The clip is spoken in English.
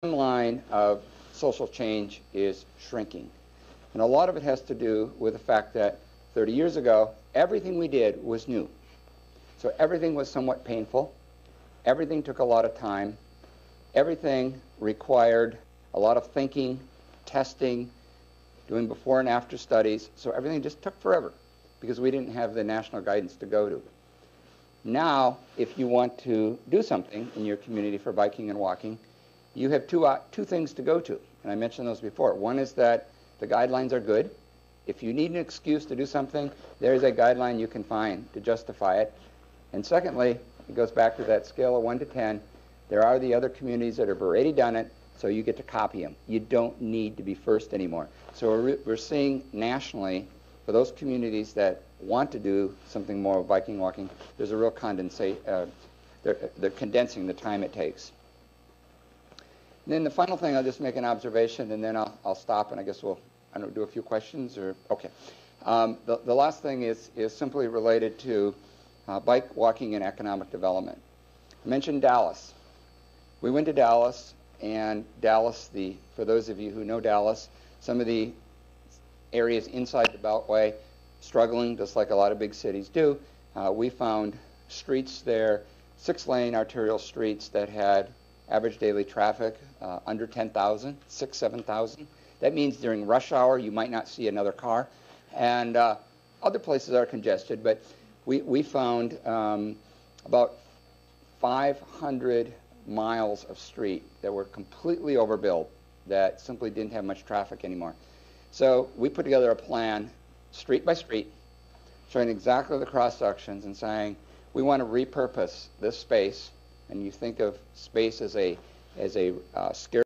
line of social change is shrinking. And a lot of it has to do with the fact that 30 years ago, everything we did was new. So everything was somewhat painful. Everything took a lot of time. Everything required a lot of thinking, testing, doing before and after studies. So everything just took forever because we didn't have the national guidance to go to. Now, if you want to do something in your community for biking and walking, you have two things to go to, and I mentioned those before. One is that the guidelines are good. If you need an excuse to do something, there's a guideline you can find to justify it. And secondly, it goes back to that scale of 1 to 10. There are the other communities that have already done it, so you get to copy them. You don't need to be first anymore. So we're seeing nationally, for those communities that want to do something more with biking, walking, there's a real they're condensing the time it takes. And then the final thing, I'll just make an observation, and then I'll stop, and I guess we'll do a few questions. Or okay. The last thing is simply related to bike, walking, and economic development. I mentioned Dallas. We went to Dallas, and Dallas, for those of you who know Dallas, some of the areas inside the Beltway struggling, just like a lot of big cities do. We found streets there, 6-lane arterial streets that had average daily traffic under 10,000, 6,000, 7,000. That means during rush hour you might not see another car. And other places are congested, but we found about 500 miles of street that were completely overbuilt, that simply didn't have much traffic anymore. So we put together a plan, street by street, showing exactly the cross sections and saying, we want to repurpose this space. And you think of space as a scarce